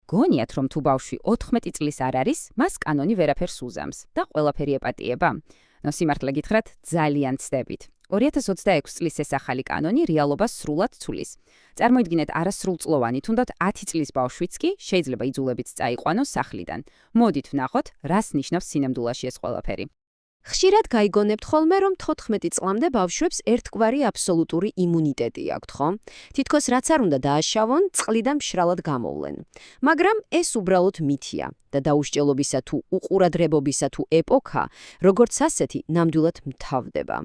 გონიათ, რომ თუ ბავშვი 14 წლის არ არის, მას კანონი ვერაფერს უზამს და ყველაფერი ეპატიება. Სიმართლე გითხრათ, ძალიან ცდებით. 2026 წლის ეს ახალი კანონი რეალობას სრულად ცulis. წარმოიდგინეთ არასრულწლოვანი, თუნდაც 10 წლის ბავშვიც კი შეიძლება იძულებიც წაიყვანოს სახლიდან. მოდით ვნახოთ, რას ნიშნავს სინამდვილეში ეს ყველაფერი. ხშირად გაიგონებთ ხოლმე, რომ 14 წლამდე ბავშვებს ერთგვარი აბსოლუტური იმუნიტეტი აქვთ, ხო? თითქოს რაც არ უნდა დააშავონ, წყლიდან მშრალად გამოვლენ. მაგრამ ეს უბრალოდ მითია და დაუსჯელობისა თუ უყურადღებობისა თუ ეპოქა, როგორც ასეთი, ნამდვილად მთავრდება.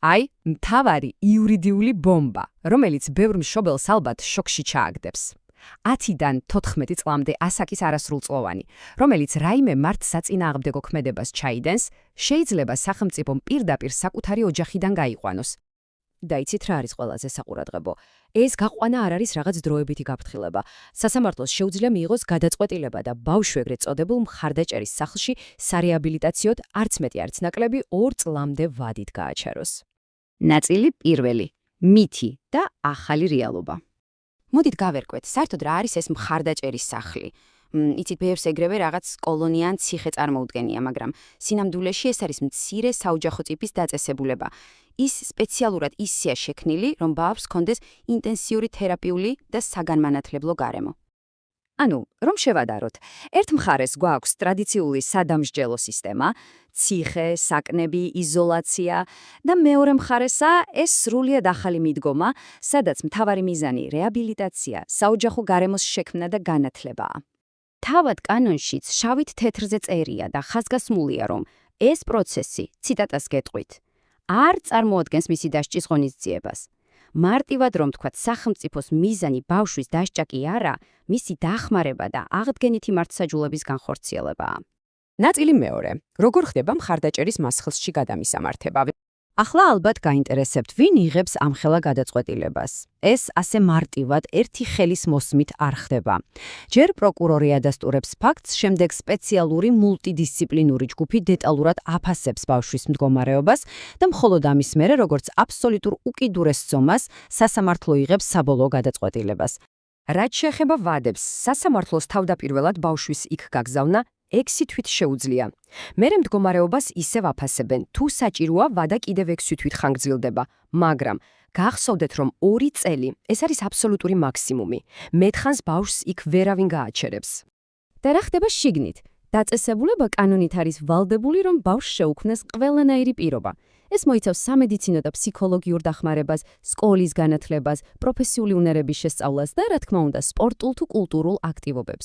აი, მთავარი იურიდიული ბომბა, რომელიც ბევრ მშობელს ალბათ შოკში ჩააგდებს. 10-დან 14 წლამდე ასაკის არასრულწლოვანი, რომელიც რაიმე მართსაწინააღმდეგო ქმედებას ჩაიდენს, შეიძლება სახელმწიფომ პირდაპირ საკუთარი ოჯახიდან გაიყვანოს. და იცით რა არის ყველაზე საყურადღებო? ეს გაყვანა არ არის რაღაც დროებითი გაფრთხილება. სასამართლოს შეუძლია მიიღოს გადაწყვეტილება და ბავშვი ეგრეთ წოდებულ მხარდაჭერის სახლში სარეაბილიტაციოდ არც მეტი არც ნაკლები 2 წლამდე ვადით გააჩეროს. ნაწილი პირველი. მითი და ახალი რეალობა. მოდით გავერკვეთ, საერთოდ რა არის ეს მხარდაჭერის სახლი? იცით, ბევრს ეგრევე რაღაც კოლონია ან ციხე წარმოუდგენია, მაგრამ სინამდვილეში ეს არის მცირე საოჯახო ტიპის დაწესებულება. ის სპეციალურად ისეა შექმნილი, რომ ბავშვს ჰქონდეს ინტენსიური თერაპიული და საგანმანათლებლო გარემო. ანუ, რომ შევადაროთ, ერთ მხარეს გვაქვს ტრადიციული სადამსჯელო სისტემა, ციხე, საკნები, იზოლაცია და მეორე მხარესა ეს სრულიად ახალი მიდგომა, სადაც მთავარი მიზანი რეაბილიტაცია, საოჯახო გარემოს შექმნა და განათლებაა. თავად კანონშიც შავით თეთრზე წერია და ხაზგასმულია, რომ ეს პროცესი, ციტატას გეტყვით, არ წარმოადგენს მისი დასჯის ღონისძიებას. მარტივად რომ თქვათ, სახელმწიფოს მიზანი ბავშვის დასჯა კი არა, მისი დახმარება და აღდგენითი მართლმსაჯულების განხორციელებაა. ნაწილი მეორე. როგორ ხდება მხარდაჭერის მასხელში გადამისამართება? ახლა ალბათ გაინტერესებთ, ვინ იღებს ამხელა გადაწყვეტილებას. ეს ასე მარტივად ერთი ხელის მოსმით არ ხდება. ჯერ პროკურორი ადასტურებს ფაქტს, შემდეგ სპეციალური მულტიდისციპლინური ჯგუფი დეტალურად აფასებს ბავშვის მდგომარეობას და მხოლოდ ამის მერე, როგორც აბსოლუტურ უკიდურეს ზომას, სასამართლო იღებს საბოლოო გადაწყვეტილებას. რაც შეეხება ვადებს, სასამართლოს თავდაპირველად ბავშვის იქ გაგზავნა 6 თვით შეუძლია. მერე მდგომარეობას ისევ აფასებენ, თუ საჭიროა ვადა კიდევ 6 თვით ხანგრძლივდება, მაგრამ გახსოვდეთ, რომ 2 წელი ეს არის აბსოლუტური მაქსიმუმი. მეტხანს ბავშვს იქ ვერავინ გააჩერებს. და რა ხდება შიგნით? დაწესებულება კანონით არის ვალდებული, რომ ბავშვს შეუქმნეს ყველანაირი პირობა. ეს მოიცავს სამედიცინო და ფსიქოლოგიურ დახმარებას, სკოლის განათლებას, პროფესიული უნარების შესწავლას და, რა თქმა უნდა, სპორტულ თუ კულტურულ აქტივობებს.